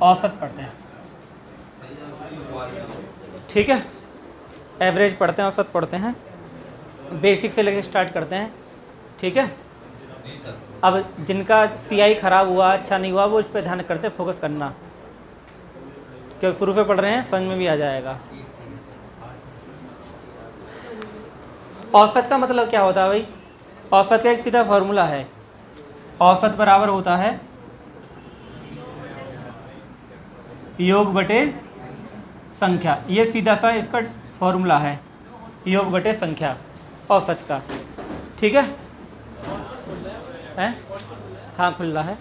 औसत पढ़ते हैं, ठीक है। एवरेज पढ़ते हैं, औसत पढ़ते हैं, बेसिक से लेकर स्टार्ट करते हैं, ठीक है। अब जिनका CI खराब हुआ, अच्छा नहीं हुआ, वो इस पर ध्यान करते हैं, फोकस करना, क्योंकि शुरू से पढ़ रहे हैं, समझ में भी आ जाएगा। औसत का मतलब क्या होता है भाई? औसत का एक सीधा फॉर्मूला है, औसत बराबर होता है योग बटे संख्या। ये सीधा सा इसका फॉर्मूला है, योग बटे संख्या औसत का, ठीक है। हैं? हाँ खुल रहा है।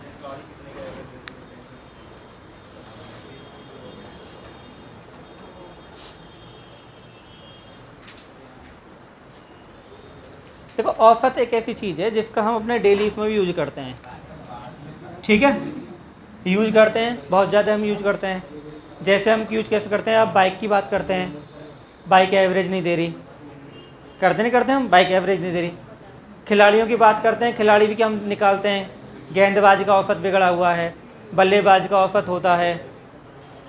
देखो औसत एक ऐसी चीज़ है जिसका हम अपने डेली इसमें भी यूज करते हैं, ठीक है। यूज करते हैं, बहुत ज़्यादा हम यूज करते हैं। जैसे हम यूज कैसे करते हैं? आप बाइक की बात करते हैं, बाइक एवरेज नहीं दे रही, करते नहीं करते हम, बाइक एवरेज नहीं दे रही। खिलाड़ियों की बात करते हैं, खिलाड़ी भी क्या हम निकालते हैं, गेंदबाजी का औसत बिगड़ा हुआ है, बल्लेबाजी का औसत होता है।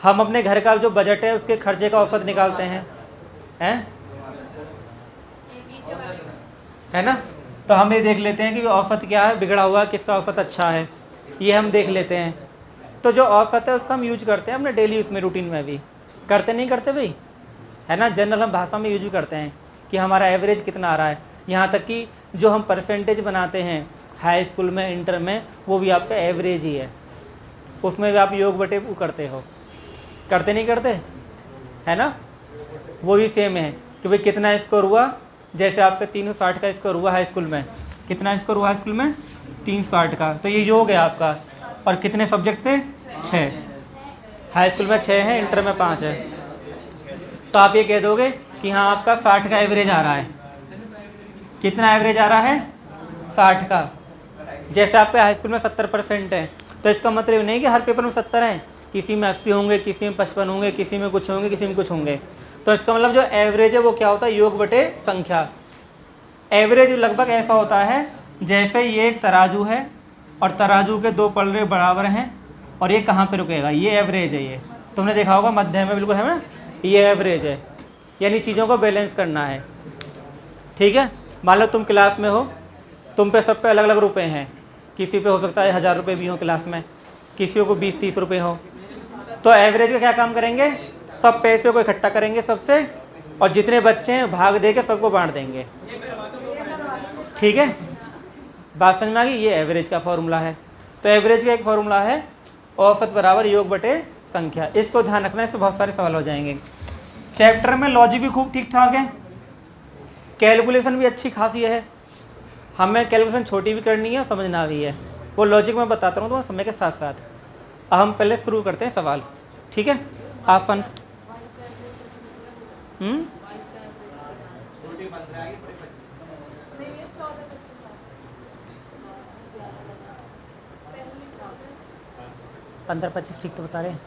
हम अपने घर का जो बजट है उसके खर्चे का औसत निकालते हैं, है ना। तो हम ये देख लेते हैं कि औसत क्या है, बिगड़ा हुआ, किसका औसत अच्छा है, ये हम देख लेते हैं। तो जो औसत है उसका हम यूज करते हैं अपने डेली उसमें रूटीन में भी, करते नहीं करते भाई, है ना। जनरल हम भाषा में यूज करते हैं कि हमारा एवरेज कितना आ रहा है। यहाँ तक कि जो हम परसेंटेज बनाते हैं हाई स्कूल में, इंटर में, वो भी आपका एवरेज ही है, उसमें भी आप योग बटे वो करते हो, करते नहीं करते, है ना। वो भी सेम है कि भाई कितना स्कोर हुआ, जैसे आपका 360 का स्कोर हुआ हाई स्कूल में, कितना स्कोर हुआ हाई स्कूल में 360 का, तो ये योग है आपका। और कितने सब्जेक्ट थे? 6, हाई स्कूल में 6 है, इंटर में 5 है। तो आप ये कह दोगे कि हाँ आपका 60 का एवरेज आ रहा है। कितना एवरेज आ रहा है? 60 का। जैसे आपके हाई स्कूल में 70% है, तो इसका मतलब नहीं कि हर पेपर में 70 हैं, किसी में 80 होंगे, किसी में 55 होंगे, किसी में कुछ होंगे, किसी में कुछ होंगे। तो इसका मतलब जो एवरेज है वो क्या होता है? योग बटे संख्या। एवरेज लगभग ऐसा होता है जैसे ये एक तराजू है और तराजू के 2 पलड़े बराबर हैं और ये कहाँ पे रुकेगा, ये एवरेज है। ये तुमने देखा होगा मध्य में, बिल्कुल है ना, ये एवरेज है, यानी चीज़ों को बैलेंस करना है, ठीक है। मान लो तुम क्लास में हो, तुम पे सब पे अलग अलग रुपए हैं, किसी पे हो सकता है 1000 रुपये भी हो क्लास में, किसी को 20-30 रुपये हो। तो एवरेज का क्या काम करेंगे? सब पैसे को इकट्ठा करेंगे सबसे, और जितने बच्चे हैं भाग दे के सबको बांट देंगे, ठीक है। बात समझ में आ गई? ये एवरेज का फॉर्मूला है। तो एवरेज का एक फॉर्मूला है औसत बराबर योग बटे संख्या। इसको ध्यान रखना, इससे बहुत सारे सवाल हो जाएंगे। चैप्टर में लॉजिक भी खूब ठीक ठाक है, कैलकुलेशन भी अच्छी खासी है, हमें कैलकुलेशन छोटी भी करनी है, समझना भी है, वो लॉजिक में बताता हूँ तो समय के साथ साथ। अब हम पहले शुरू करते हैं सवाल, ठीक है। ऑप्शन 15-25 ठीक तो बता रहे हैं।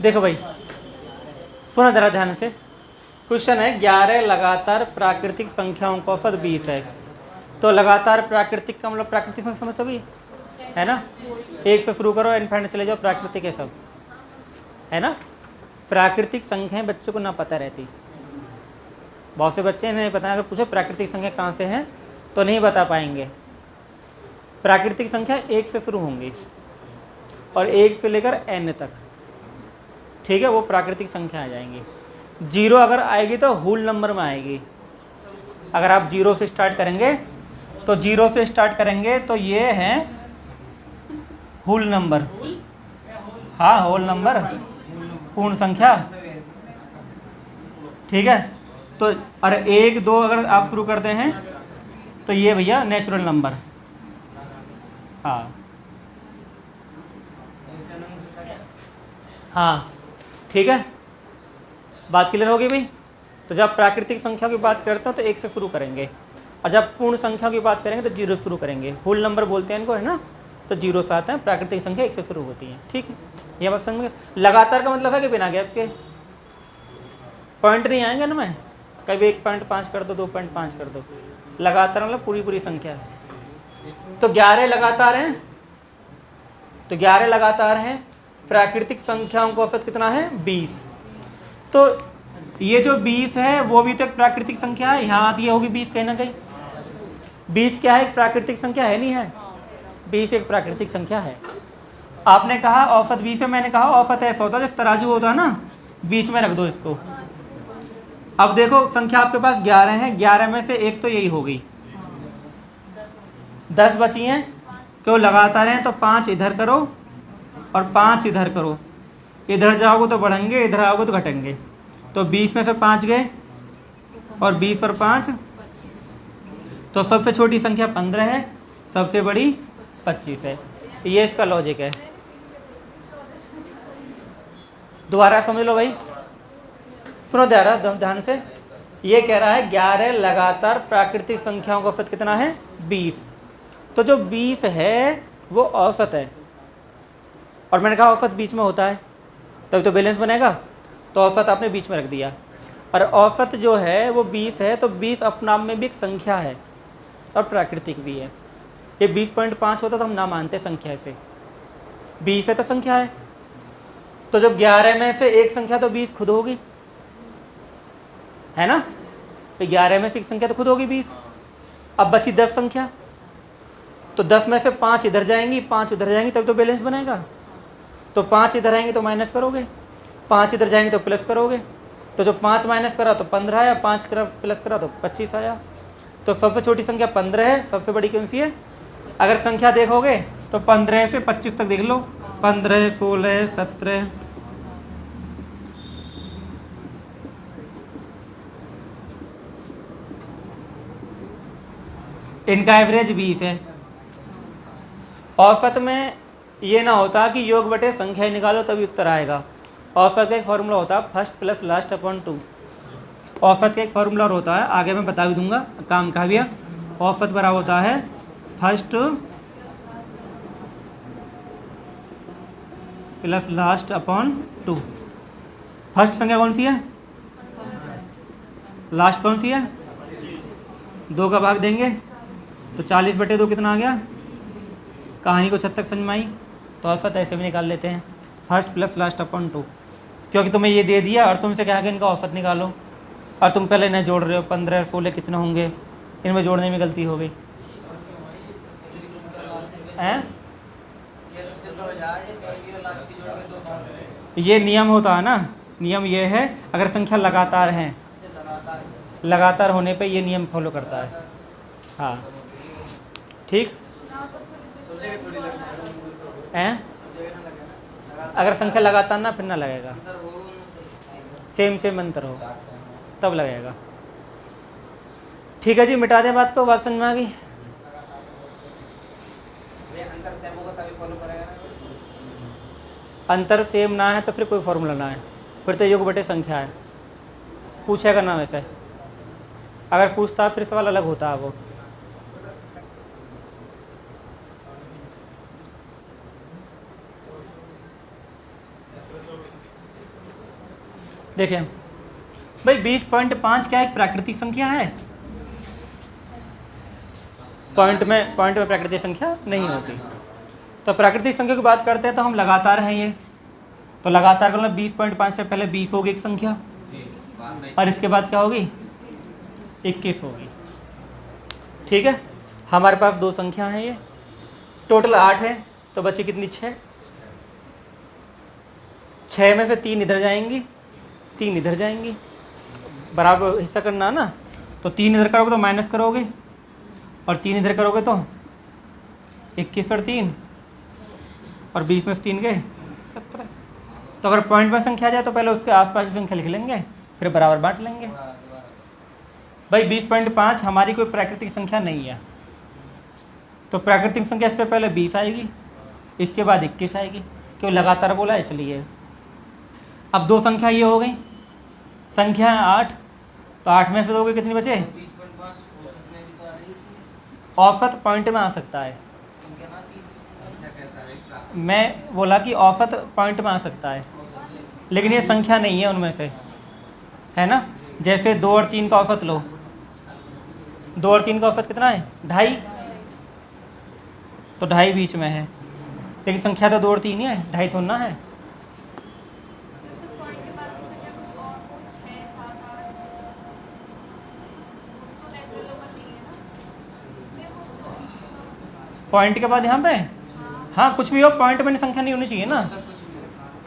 देखो भाई सुनो जरा ध्यान से, क्वेश्चन है 11 लगातार प्राकृतिक संख्याओं का औसत 20 है। तो लगातार प्राकृतिक का मतलब प्राकृतिक संख्या समझ भी है ना, 1 से शुरू करो इनफाइनाइट चले जाओ, प्राकृतिक है सब, है ना। प्राकृतिक संख्याएं बच्चों को ना पता रहती, बहुत से बच्चे नहीं पता, अगर पूछे प्राकृतिक संख्या कहाँ से है तो नहीं बता पाएंगे। प्राकृतिक संख्या 1 से शुरू होंगी और 1 से लेकर n तक, ठीक है, वो प्राकृतिक संख्या आ जाएंगी। 0 अगर आएगी तो होल नंबर में आएगी। अगर आप 0 से स्टार्ट करेंगे तो 0 से स्टार्ट करेंगे तो ये है होल नंबर, हाँ होल नंबर, पूर्ण संख्या, ठीक है। तो और 1, 2 अगर आप शुरू करते हैं तो ये भैया नेचुरल नंबर, हाँ हाँ ठीक है, बात क्लियर होगी भाई। तो जब प्राकृतिक संख्या की बात करते हैं तो 1 से शुरू करेंगे, और जब पूर्ण संख्या की बात करेंगे तो 0 शुरू करेंगे, होल नंबर बोलते हैं इनको, है ना। तो 0 से आते हैं, प्राकृतिक संख्या 1 से शुरू होती है, ठीक है। यह बात समझ में। लगातार का मतलब है कि बिना गैप के, पॉइंट नहीं आएंगे ना, मैं कभी 1.5 कर दो, 2.5 कर दो, लगातार मतलब पूरी पूरी संख्या है। तो 11 लगातार हैं, तो 11 लगातार हैं, प्राकृतिक संख्याओं का औसत कितना है 20। तो ये जो 20 है वो भी तो एक प्राकृतिक संख्या है, यहाँ आती होगी 20 कहीं ना कहीं। 20 क्या है, एक प्राकृतिक संख्या है नहीं है, 20 एक प्राकृतिक संख्या है। आपने कहा औसत 20 है, मैंने कहा औसत ऐसा होता है जैसे तराजू होता है ना, बीच में रख दो इसको। अब देखो संख्या आपके पास 11 है, 11 में से एक तो यही हो गई, 10 बची हैं, क्यों लगातार हैं तो 5 इधर करो और 5 इधर करो, इधर जाओगे तो बढ़ेंगे, इधर आओगे तो घटेंगे। तो 20 में से 5 गए और 20 और 5, तो सबसे छोटी संख्या 15 है, सबसे बड़ी 25 है। ये इसका लॉजिक है। दोबारा समझ लो भाई, सुनो ध्यान से। ये कह रहा है 11 लगातार प्राकृतिक संख्याओं का औसत कितना है 20। तो जो 20 है वो औसत है, और मैंने कहा औसत बीच में होता है तभी तो बैलेंस बनेगा, तो औसत आपने बीच में रख दिया। और औसत जो है वो 20 है, तो 20 अपने आप में भी एक संख्या है और प्राकृतिक भी है। ये 20.5 होता तो हम ना मानते संख्या से, 20 है तो संख्या है। तो जब 11 में से एक संख्या तो 20 खुद होगी, है ना। तो 11 में से एक संख्या तो खुद होगी 20। अब बची 10 संख्या, तो 10 में से 5 इधर जाएंगी, 5 इधर जाएंगी, तब तो बैलेंस बनेगा। तो 5 इधर आएंगे तो माइनस करोगे, 5 इधर जाएंगे तो प्लस करोगे। तो जो 5 माइनस करा तो 15 आया, 5 प्लस करा तो 25 आया। तो सबसे छोटी संख्या 15 है, सबसे बड़ी कौन सी है। अगर संख्या देखोगे तो 15 से 25 तक देख लो, 15, 16, 17, इनका एवरेज 20 है। औसत में ये ना होता कि योग बटे संख्या निकालो तभी उत्तर आएगा। औसत का एक फॉर्मूला होता है फर्स्ट प्लस लास्ट अपॉन 2। औसत का एक फॉर्मूला होता है, आगे मैं बता भी दूंगा, काम का भी है। औसत बराबर होता है first plus last upon 2। First संख्या कौन सी है, लास्ट कौन सी है, 2 का भाग देंगे तो 40/2 कितना आ गया। कहानी को छत तक समझ में आई। तो औसत ऐसे भी निकाल लेते हैं, फर्स्ट प्लस लास्ट अपॉन 2, क्योंकि तुम्हें ये दे दिया और तुमसे कहा कि इनका औसत निकालो, और तुम पहले इन्हें जोड़ रहे हो, 15 और 16 कितने होंगे, इनमें जोड़ने में गलती हो गई हैं। ये नियम होता है ना, नियम ये है अगर संख्या लगातार है, लगातार होने पे ये नियम फॉलो करता है। हाँ ठीक हैं, अगर संख्या लगातार ना फिर ना लगेगा, सेम अंतर हो तब लगेगा। ठीक है जी, मिटा दें बात को, बात समझ में आ गई। अंतर सेम ना है तो फिर कोई फॉर्मूला ना है, फिर तो योग बटे संख्या है। पूछेगा ना वैसे, अगर पूछता फिर सवाल अलग होता है वो। देखें भाई 20.5 क्या एक प्राकृतिक संख्या है। पॉइंट में प्राकृतिक संख्या नहीं होती। तो प्राकृतिक संख्या की बात करते हैं तो हम लगातार हैं ये, तो लगातार का मतलब 20.5 से पहले 20 होगी एक संख्या, और इसके बाद क्या होगी 21 होगी। ठीक है, हमारे पास 2 संख्या हैं, ये टोटल 8 है, तो बची कितनी 6 में से 3 इधर जाएंगी, 3 इधर जाएंगी, बराबर हिस्सा करना ना। तो 3 इधर करोगे तो माइनस करोगे, और 3 इधर करोगे तो 21 और 3, और 20 में से 3 गए 17। तो अगर पॉइंट में संख्या जाए तो पहले उसके आसपास की संख्या लिख लेंगे, फिर बराबर बांट लेंगे। भाई 20.5 हमारी कोई प्राकृतिक संख्या नहीं है, तो प्राकृतिक संख्या इससे पहले 20 आएगी, इसके बाद 21 आएगी, क्यों लगातार बोला इसलिए। अब 2 संख्या ये हो गई, संख्या है 8, तो 8 में से 2 कितनी बचे। औसत पॉइंट में आ सकता है, मैं बोला कि औसत पॉइंट में आ सकता है, लेकिन ये संख्या नहीं है उनमें से, है ना। जैसे 2 और 3 का औसत लो, 2 और 3 का औसत कितना है 2.5, तो 2.5 बीच में है, लेकिन संख्या तो 2 और 3 ही है, 2.5 थोड़ा ना है। पॉइंट के बाद यहाँ पे हाँ कुछ भी हो, पॉइंट में संख्या नहीं होनी चाहिए ना,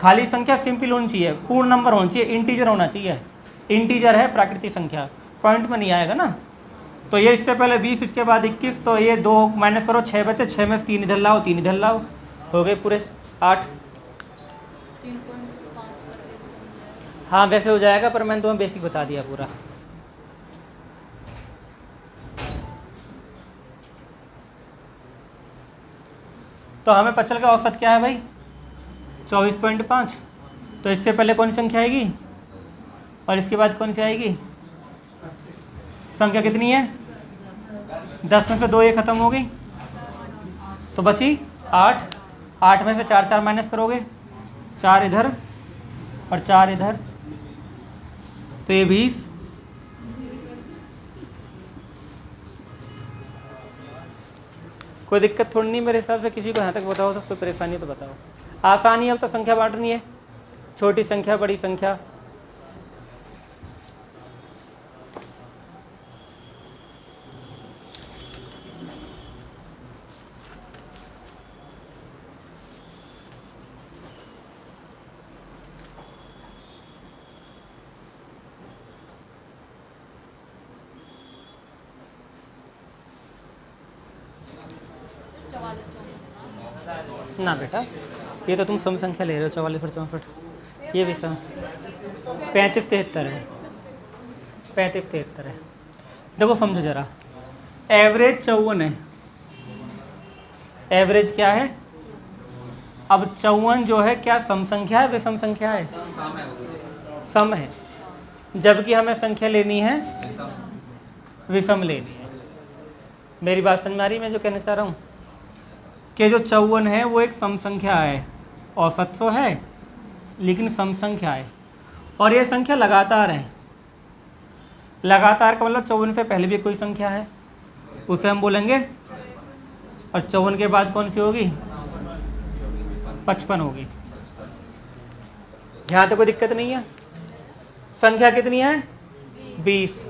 खाली संख्या सिंपल होनी चाहिए, पूर्ण नंबर होना चाहिए, इंटीजर होना चाहिए। इंटीजर है प्राकृतिक संख्या, पॉइंट में नहीं आएगा ना। तो ये इससे पहले 20, इसके बाद 21, तो ये 2 माइनस करो, 6 बचे, 6 में से 3 इधर लाओ, 3 इधर लाओ, हो गए पूरे 8। हाँ वैसे हो जाएगा, पर मैंने तुम्हें बेसिक बता दिया पूरा। तो हमें पता चल का औसत क्या है भाई, 24.5। तो इससे पहले कौन सी संख्या आएगी और इसके बाद कौन सी आएगी? संख्या कितनी है? 10 में से 2 ये खत्म हो गई, तो बची 8। 8 में से 4 4 माइनस करोगे, 4 इधर और 4 इधर, तो ये 20। कोई दिक्कत थोड़ी नहीं मेरे हिसाब से, किसी को यहाँ तक बताओ तो कोई परेशानी तो बताओ। आसानी है, अब तो संख्या बांटनी है, छोटी संख्या बड़ी संख्या। ना बेटा, ये तो तुम सम संख्या ले रहे हो, 44 और 64, ये भी सम 35 73 है, 35 73 है। देखो समझो जरा, एवरेज 54 है, एवरेज क्या है? अब 54 जो है क्या सम संख्या है विषम संख्या है? सम है, जबकि हमें संख्या लेनी है विषम लेनी है। मेरी बात समझ में आ रही, मैं जो कहना चाह रहा हूँ कि जो 54 है वो एक सम संख्या है, औसत तो है लेकिन सम संख्या है, और ये संख्या लगातार है। लगातार का मतलब 54 से पहले भी कोई संख्या है उसे हम बोलेंगे, और 54 के बाद कौन सी होगी? 55 होगी। यहाँ तो कोई दिक्कत नहीं है। संख्या कितनी है? 20।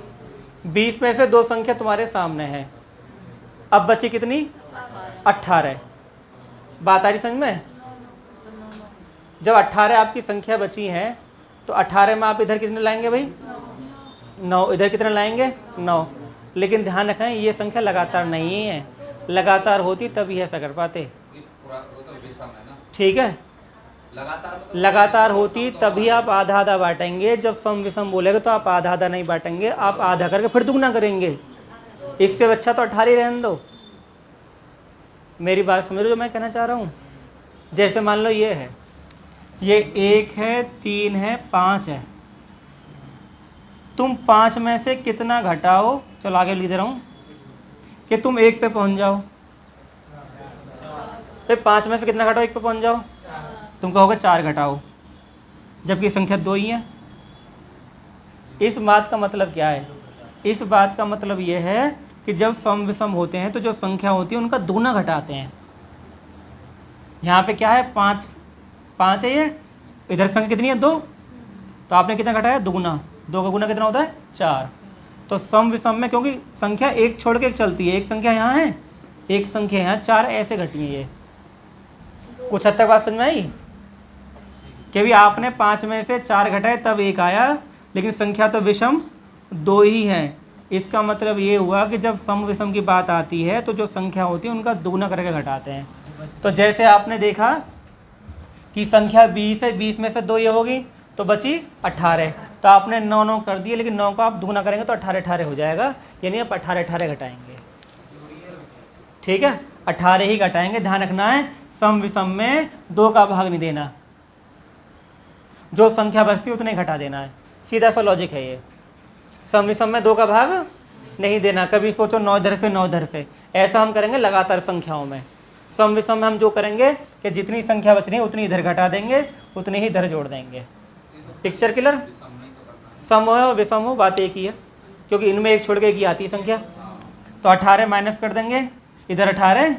20 में से 2 संख्या तुम्हारे सामने है, अब बची कितनी? 18। बात आ रही समझ में? जब 18 आपकी संख्या बची है तो 18 में आप इधर कितने लाएंगे भाई? 9। इधर कितने लाएंगे? 9। लेकिन ध्यान रखें ये संख्या लगातार नहीं है, लगातार होती तभी ऐसा कर पाते, ठीक है? लगातार होती तभी आप आधा आधा बांटेंगे। जब सम विषम बोलेगा तो आप आधा आधा नहीं बांटेंगे, आप आधा करके फिर दुगना करेंगे। इससे अच्छा तो 18 रहने दो। मेरी बात समझ लो जो मैं कहना चाह रहा हूँ। जैसे मान लो ये है, ये 1 है, 3 है, 5 है, तुम 5 में से कितना घटाओ? चलो आगे लिख दे रहा हूँ कि तुम 1 पे पहुँच जाओ। 5 में से कितना घटाओ? 1 पे पहुँच जाओ। तुम कहोगे 4 घटाओ, जबकि संख्या 2 ही है। इस बात का मतलब क्या है? इस बात का मतलब ये है कि जब सम विषम होते हैं तो जो संख्या होती है उनका दुगना घटाते हैं। यहाँ पे क्या है? 5 है, ये इधर संख्या कितनी है? 2, तो आपने कितना घटाया? दुगना। 2 का गुना कितना होता है? 4। तो सम विषम में क्योंकि संख्या एक छोड़ के एक चलती है, एक संख्या यहाँ है, एक संख्या यहाँ, 4 ऐसे घटी है। ये कुछ हद तक बात समझ में आई कि भी आपने 5 में से 4 घटाए तब 1 आया, लेकिन संख्या तो विषम 2 ही है। इसका मतलब ये हुआ कि जब सम विषम की बात आती है तो जो संख्या होती है उनका दुगना करके घटाते हैं। तो जैसे आपने देखा कि संख्या 20 है, 20 में से 2 ये होगी तो बची 18, तो आपने 9 9 कर दिए, लेकिन 9 को आप दुगना करेंगे तो 18 18 हो जाएगा, यानी आप 18 18 घटाएंगे, ठीक है? 18 ही घटाएंगे। ध्यान रखना है सम विषम में 2 का भाग नहीं देना, जो संख्या बचती है उतने घटा देना है, सीधा सा लॉजिक है ये। सम विषम में 2 का भाग नहीं देना। कभी सोचो 9 इधर से 9 इधर से, ऐसा हम करेंगे लगातार संख्याओं में। सम विषम में हम जो करेंगे कि जितनी संख्या बचनी है उतनी इधर घटा देंगे, उतनी ही इधर जोड़ देंगे। Picture clear? सम हो और विषम हो बात एक ही है, क्योंकि इनमें एक छोड़ के एक ही आती है संख्या। तो 18 माइनस कर देंगे, इधर 18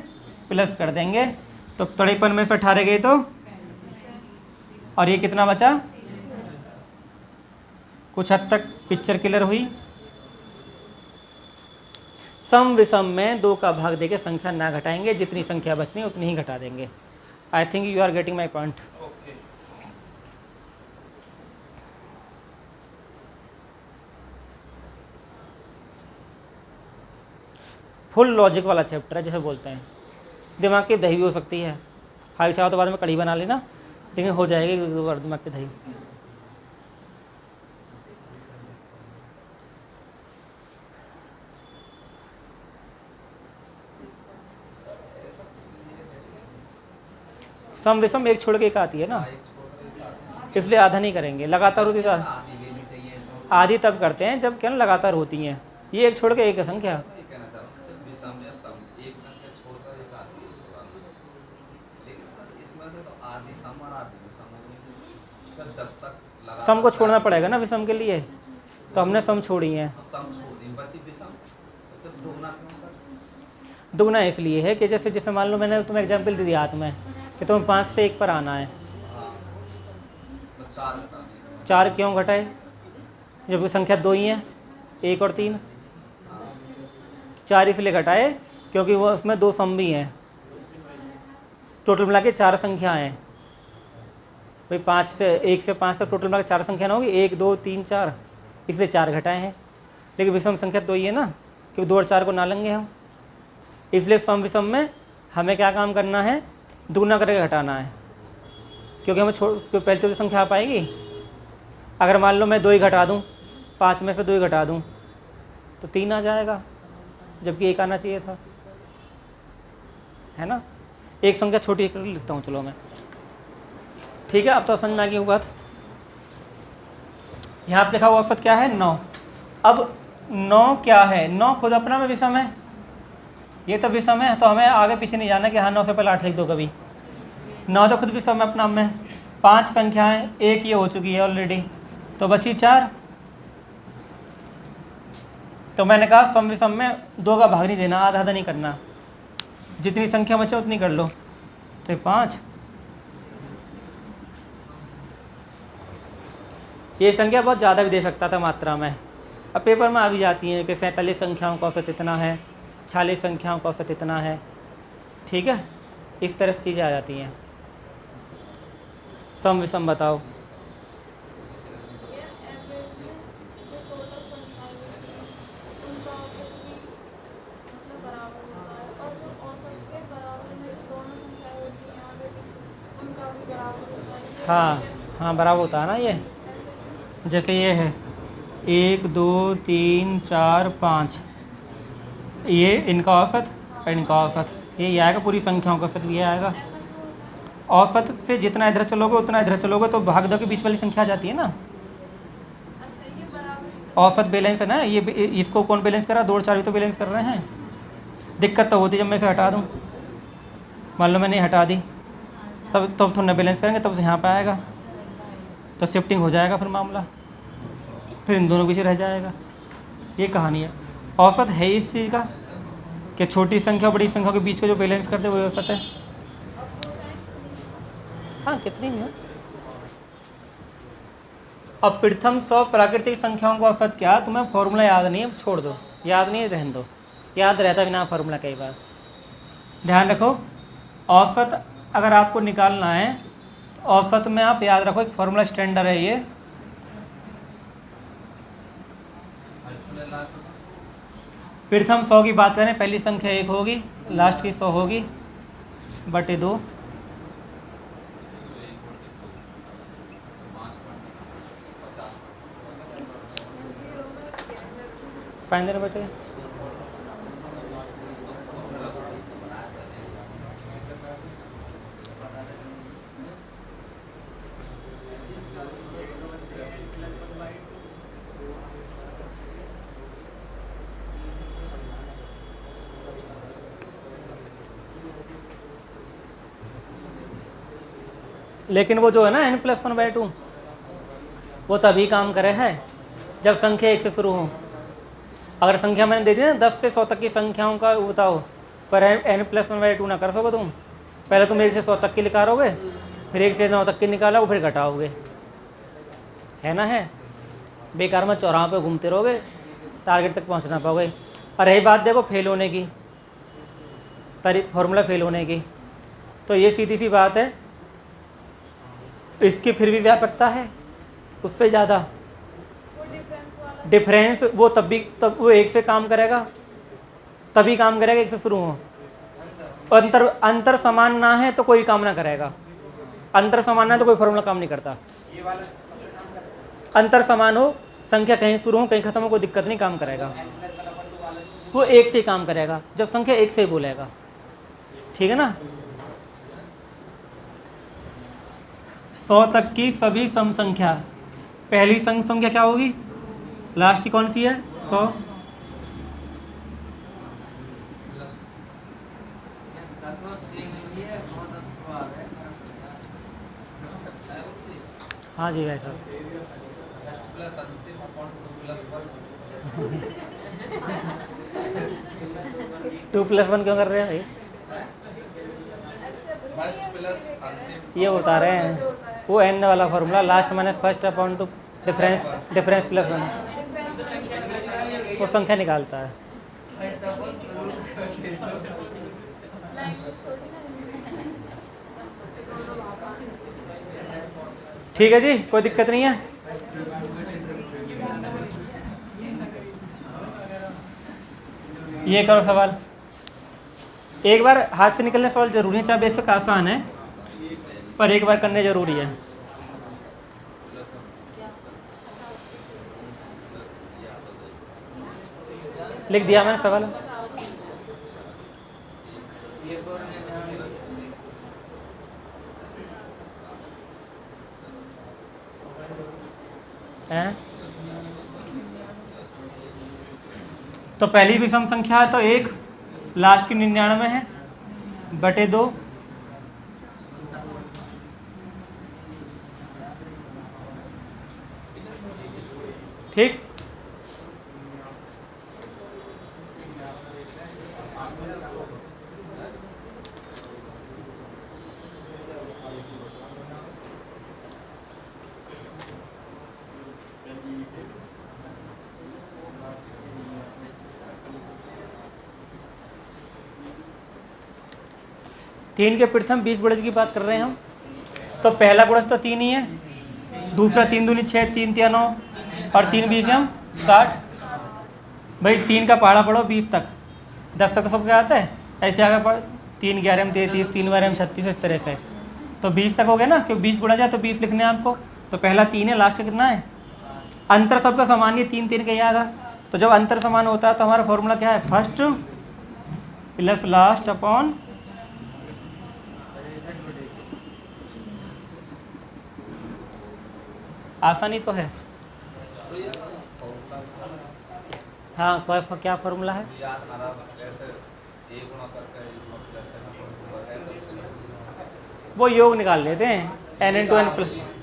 प्लस कर देंगे, तो 53 में से 18 गए तो, और ये कितना बचा? कुछ हद तक पिक्चर क्लियर हुई। सम विषम में 2 का भाग देके संख्या ना घटाएंगे, जितनी संख्या बचनी उतनी ही घटा देंगे। I think you are getting my point. Full logic वाला चैप्टर है जिसे बोलते हैं। दिमाग की दही भी हो सकती है, हाई चाहो तो बाद में कढ़ी बना लेना, लेकिन हो जाएगी 2 बार दिमाग की दही। सम विषम एक छोड़ के एक आती है ना, इसलिए आधा नहीं करेंगे। लगातार होती तो आधी तब करते हैं जब क्या ना लगातार होती हैं। ये एक छोड़ के एक है संख्या। सम को छोड़ना पड़ेगा ना विषम के लिए, तो हमने सम छोड़ी है। दुगना इसलिए है कि जैसे मान लो मैंने तुम्हें एग्जाम्पल दे दिया हाथ में कि तुम्हें 5 से 1 पर आना है, 4 क्यों घटाए? जबकि संख्या 2 ही है, 1 और 3। 4 इसलिए घटाए क्योंकि वो उसमें 2 सम भी हैं। टोटल मिला के 4 संख्याएँ हैं भाई। 1 से 5 तक टोटल मिला के 4 संख्या ना होगी, 1 2 3 4, इसलिए 4 घटाए हैं। लेकिन विषम संख्या 2 ही है ना, क्योंकि 2 और 4 को ना लेंगे हम। इसलिए सम विषम में हमें क्या काम करना है? दुगना करके घटाना है, क्योंकि हमें पहले छोटी संख्या आ पाएगी। अगर मान लो मैं 2 ही घटा दूँ, 5 में से 2 ही घटा दूँ तो 3 आ जाएगा, जबकि 1 आना चाहिए था, है ना। एक संख्या छोटी कर लिखता हूँ, चलो मैं, ठीक है। अब तो समझ में आ गई बात। यहाँ पे लिखा हुआ औसत क्या है? 9। अब 9 क्या है? 9 खुद अपना में विषम है, ये तो विषम है, तो हमें आगे पीछे नहीं जाना कि हाँ 9 से पहले 8 लिख दो कभी। 9 तो खुद विषम है अपना में। 5 संख्याएं, 1 ये हो चुकी है ऑलरेडी, तो बची 4। तो मैंने कहा सम विषम में 2 का भाग नहीं देना, आधा आधा नहीं करना, जितनी संख्या बचे उतनी कर लो। तो 5, ये संख्या बहुत ज़्यादा भी दे सकता था मात्रा में, अब पेपर में आ भी जाती हैं कि 47 संख्याओं का औसत इतना है, 46 संख्याओं का औसत इतना है, ठीक है। इस तरह से चीज़ें आ जाती हैं। सम विषम बताओ। हाँ हाँ, बराबर होता है ना ये। जैसे ये है 1 2 3 4 5, ये इनका औसत और इनका औसत, ये आएगा। पूरी संख्याओं का औसत ये आएगा। औसत से जितना इधर चलोगे उतना इधर चलोगे, तो भाग दो के बीच वाली संख्या आ जाती है ना। औसत बैलेंस है ना ये। इसको कौन बैलेंस कर रहा है? 2 और 4 भी तो बैलेंस कर रहे हैं। दिक्कत तो होती जब मैं इसे हटा दूँ। मान लो मैंने हटा दी, तब थोड़ा बैलेंस करेंगे, तब से यहाँ पे आएगा, तो शिफ्टिंग हो जाएगा फिर मामला, फिर इन दोनों के पीछे रह जाएगा। ये कहानी है। औसत है इस चीज़ का कि छोटी संख्या बड़ी संख्या के बीच को जो बैलेंस करते हैं वही औसत है। हाँ, कितनी है। अब प्रथम 100 प्राकृतिक संख्याओं का औसत क्या? तुम्हें फॉर्मूला याद नहीं है, छोड़ दो, याद नहीं है रहने दो, याद रहता बिना फॉर्मूला कई बार। ध्यान रखो, औसत अगर आपको निकालना है तो औसत में आप याद रखो एक फॉर्मूला स्टैंडर्ड है ये। प्रथम 100 की बात करें, पहली संख्या 1 होगी, लास्ट की 100 होगी, बटे 2। पाँच बटे लेकिन वो जो है ना n+1/2, वो तभी काम करे है जब संख्या 1 से शुरू हो। अगर संख्या मैंने दे दी ना 10 से 100 तक की संख्याओं का बताओ, पर n+1/2 ना कर सको तुम, पहले तुम 1 से 100 तक की निकालोगे, फिर 1 से 9 तक की निकालोगे, फिर घटाओगे, है ना? है बेकार में चौराहों पे घूमते रहोगे, टारगेट तक पहुंच ना पाओगे। और रही बात देखो फेल होने की, फॉर्मूला फेल होने की, तो ये सीधी सी बात है, इसकी फिर भी व्यापकता है उससे ज़्यादा। डिफरेंस वो तब वो 1 से काम करेगा, तभी काम करेगा 1 से शुरू हो। अंतर समान ना है तो कोई काम ना करेगा, अंतर समान ना है तो कोई फॉर्मूला काम नहीं करता। अंतर समान हो, संख्या कहीं शुरू हो कहीं खत्म हो, कोई दिक्कत नहीं, काम करेगा। वो 1 से काम करेगा जब संख्या 1 से ही बोलेगा, ठीक है ना? 100 तक की सभी सम संख्या, पहली सम संख्या क्या होगी? लास्ट की कौन सी है? 100। हाँ जी भाई साहब। 2+1 क्यों कर रहे हैं भाई? ये बता रहे हैं वो n वाला formula, last minus first upon two difference plus 1, वो संख्या निकालता है। ठीक है जी, कोई दिक्कत नहीं है। ये करो सवाल, एक बार हाथ से निकलने सवाल जरूरी है, चाहे बेशक आसान है पर एक बार करने जरूरी है। लिख दिया मैंने सवाल। हैं? तो पहली भी सम संख्या है तो 1, लास्ट की 99 है बटे 2, ठीक। तीन के प्रथम 20 गुणज की बात कर रहे हैं हम, तो पहला गुणज तो 3 ही है, दूसरा 3 दूनी 6, 3 तिया 9 और 3 20 हम 60। भाई 3 का पहाड़ा पढ़ो 20 तक, 10 तक तो सबके आता है, ऐसे आगे पढ़ 3 11 में 33, 3 12 में 36, इस तरह से। तो 20 तक हो गया ना, क्योंकि 20 गुणा जाए तो 20 लिखने हैं आपको। तो पहला 3 है, लास्ट का कितना है? अंतर सबका समान ही 3 3 का ही आएगा। तो जब अंतर समान होता है तो हमारा फॉर्मूला क्या है? फर्स्ट प्लस लास्ट अपॉन आसानी तो है। हाँ, क्या फॉर्मूला है? वो योग निकाल लेते हैं, n×n प्लस।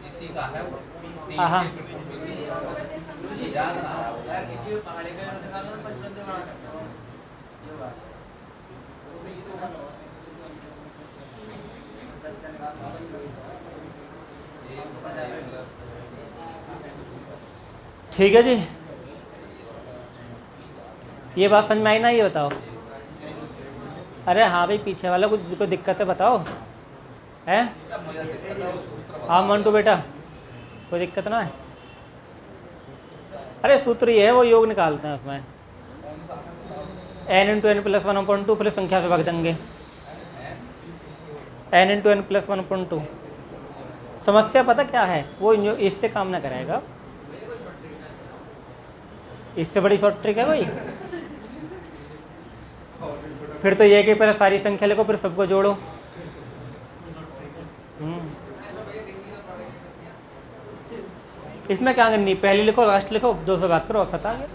हाँ ठीक है जी, ये बात समझ में आई ना? ये बताओ। अरे हाँ भाई, पीछे वाला कुछ कोई दिक्कत है बताओ, है? हाँ मंटू बेटा, कोई दिक्कत ना है? अरे सूत्र ये है, वो योग निकालते हैं उसमें, n×n+1/2 प्लस संख्या से भाग देंगे, n×n+1/2। समस्या पता क्या है? वो इससे काम ना करेगा, इससे बड़ी शॉर्ट ट्रिक है भाई। फिर तो ये कि पहले सारी संख्या लिखो फिर सबको जोड़ो। इसमें क्या करनी, पहले लिखो लास्ट लिखो, 2 से बात करो, औसत आ गया।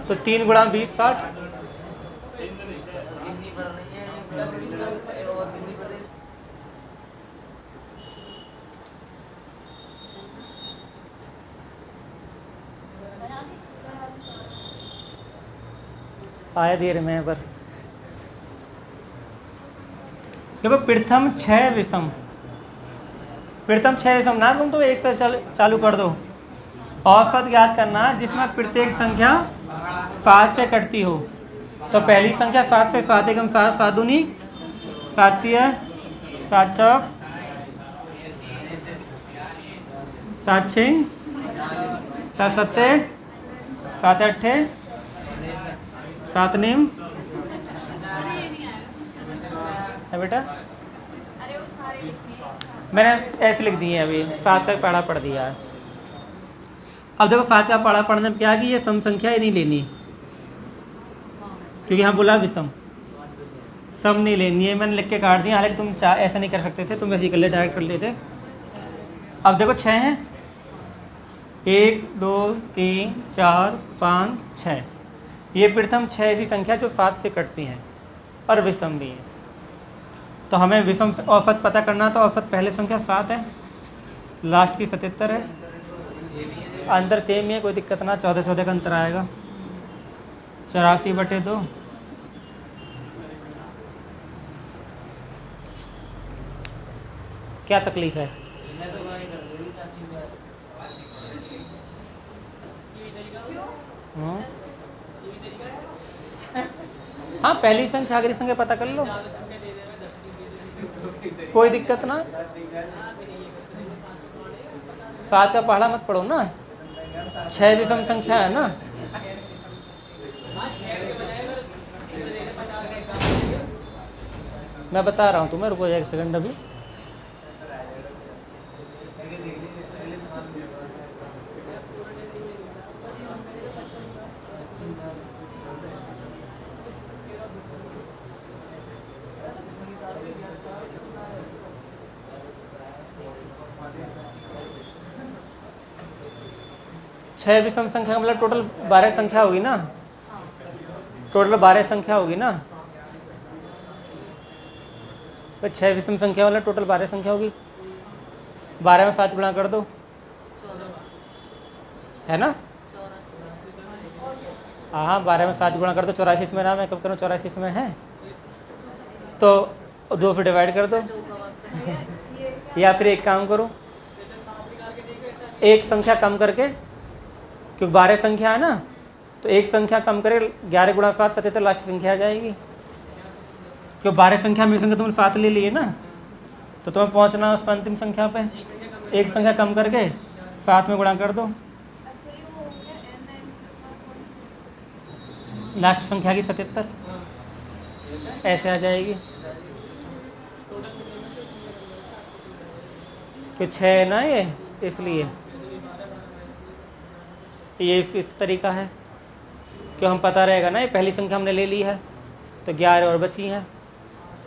तो 3 × 20 60। आया देर में पर देखो प्रथम 6 विषम, प्रथम 6 विषम ना तुम तो 1 से चालू कर दो। औसत ज्ञात करना जिसमें प्रत्येक संख्या 7 से कटती हो। तो पहली संख्या 7 से 7 एकम 7, 7 दूनी 7 तिया 7 चौक 7 छिंग 7 सत्ते 7 अट्ठे 7 निम है बेटा। मैंने ऐसे लिख दिए अभी, 7 का पढ़ा पढ़ दिया है। अब देखो 7 का पढ़ा पढ़ने में क्या कि ये सम संख्या ही नहीं लेनी, क्योंकि यहाँ बोला विषम, सम नहीं लेनी है। मैंने लिख के काट दिया, हालांकि तुम ऐसा नहीं कर सकते थे, तुम वैसे ही कर ले, डायरेक्ट कर लेते। अब देखो 6 हैं, 1 2 3 4 5 6, ये प्रथम 6 ऐसी संख्या जो 7 से कटती हैं और विषम भी है। तो हमें विषम औसत पता करना, तो औसत पहले संख्या 7 है, लास्ट की 77 है, अंतर सेम ही है, कोई दिक्कत ना, 14 14 का अंतर आएगा। 84/2 क्या तकलीफ है? हाँ पहली संख्या आखिरी संख्या पता कर लो, कोई दिक्कत ना। 7 का पहाड़ा मत पढ़ो ना, 6 विषम संख्या है ना। मैं बता रहा हूँ तुम्हें, रुको एक सेकंड अभी। छह विषम संख्या मतलब टोटल 12 संख्या होगी ना, टोटल 12 संख्या होगी ना। तो 6 विषम संख्या वाला टोटल 12 संख्या होगी। 12 में 7 गुणा कर दो, है ना। हाँ 12 में 7 गुणा कर दो, 84 में ना, मैं कब करूँ, 84 में है तो 2 से डिवाइड कर दो। या फिर एक काम करो, एक संख्या कम करके, क्योंकि 12 संख्या है ना, तो एक संख्या कम करे, 11 गुणा 7 77 लास्ट संख्या आ जाएगी। क्योंकि 12 संख्या में संख्या तुमने 7 ले लिए ना, तो तुम्हें पहुंचना उस अंतिम संख्या पे, एक संख्या कम करके 7 में गुणा कर दो, लास्ट संख्या की 77 ऐसे आ जाएगी। कि 6 है ना ये, इसलिए ये इस तरीका है। क्यों हम पता रहेगा ना, ये पहली संख्या हमने ले ली है, तो 11 और बची हैं,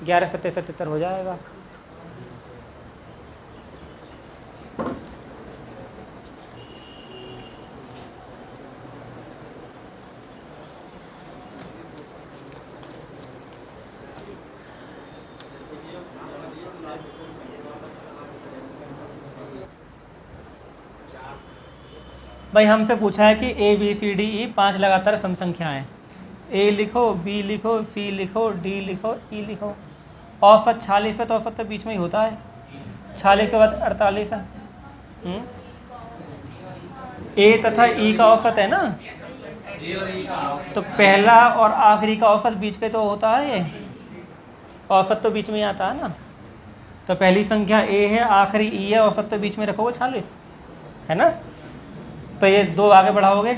11 7 77 हो जाएगा। भाई हमसे पूछा है कि A B C D E 5 लगातार सम संख्याएं, A लिखो, B लिखो, C लिखो, D लिखो, E लिखो। औसत 46 है, तो औसत तो बीच में ही होता है, 46 के बाद 48 है। A तथा E का औसत है ना, तो पहला और आखिरी का औसत बीच के तो होता है, ये औसत तो बीच में ही आता है ना। तो पहली संख्या A है, आखिरी E है, औसत तो बीच में रखोगे 46, है ना। तो ये 2 आगे बढ़ाओगे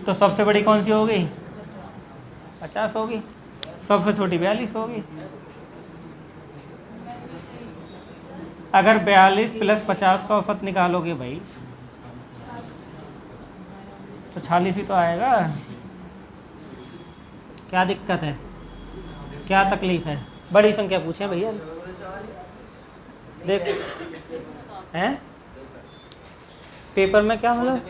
तो सबसे बड़ी कौन सी होगी, 50 होगी, सबसे छोटी 42 होगी। अगर 42 प्लस 50 का औसत निकालोगे भाई, तो 46 ही तो आएगा। क्या दिक्कत है, क्या तकलीफ है? बड़ी संख्या पूछें भैया, देख हैं पेपर में क्या मतलब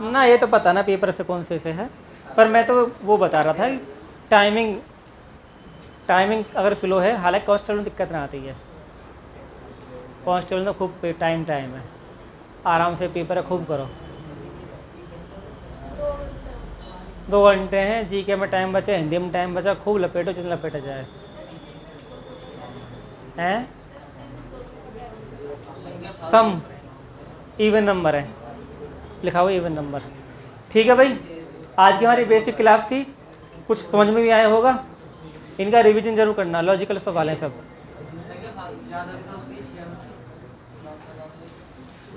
ना, ये तो पता ना पेपर से कौन से है, पर मैं तो वो बता रहा था टाइमिंग अगर स्लो है, हालांकि कांस्टेबल में दिक्कत ना आती है, कांस्टेबल में खूब टाइम है, आराम से पेपर है, खूब करो। 2 घंटे हैं, जीके में टाइम बचे, हिंदी में टाइम बचा, खूब लपेटो जितना लपेटा जाए। हैं, सम इवन नंबर है, लिखा हुआ इवन नंबर। ठीक है भाई, आज की हमारी बेसिक क्लास थी, कुछ समझ में भी आया होगा। इनका रिवीजन जरूर करना, लॉजिकल सवाल है सब।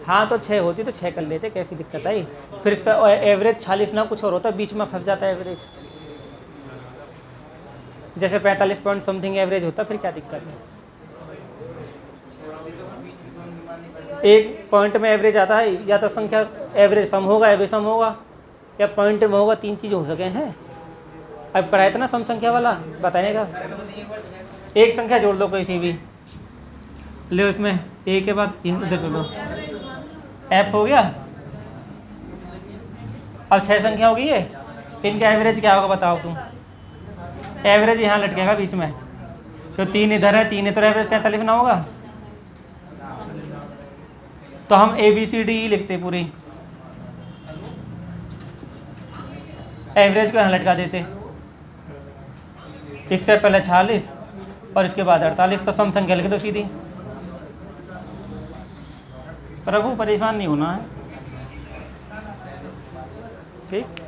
हाँ तो 6 होती तो 6 कर लेते, कैसी दिक्कत आई। फिर एवरेज 46 ना कुछ और होता, बीच में फंस जाता है एवरेज। जैसे 45 पॉइंट समथिंग एवरेज होता, फिर क्या दिक्कत है। एक पॉइंट में एवरेज आता है, या तो संख्या एवरेज सम होगा, एवरेज सम होगा, या पॉइंट में होगा, 3 चीज़ हो सके हैं। अब पढ़ाया था ना सम संख्या वाला, बताने का। एक संख्या जोड़ दो किसी भी, ले इसमें ए के बाद इधर कर लो, एफ हो गया। अब 6 संख्या होगी ये, इनका एवरेज क्या होगा बताओ तुम। एवरेज यहाँ लटकेगा बीच में, तो 3 इधर है, 3 इधर, एवरेज 47 ना होगा। तो हम ABCD लिखते पूरी, एवरेज को यहाँ लटका देते, इससे पहले 46 और इसके बाद 48, तो सम संख्या लिख दो सीधी। प्रभु परेशान नहीं होना है, ठीक।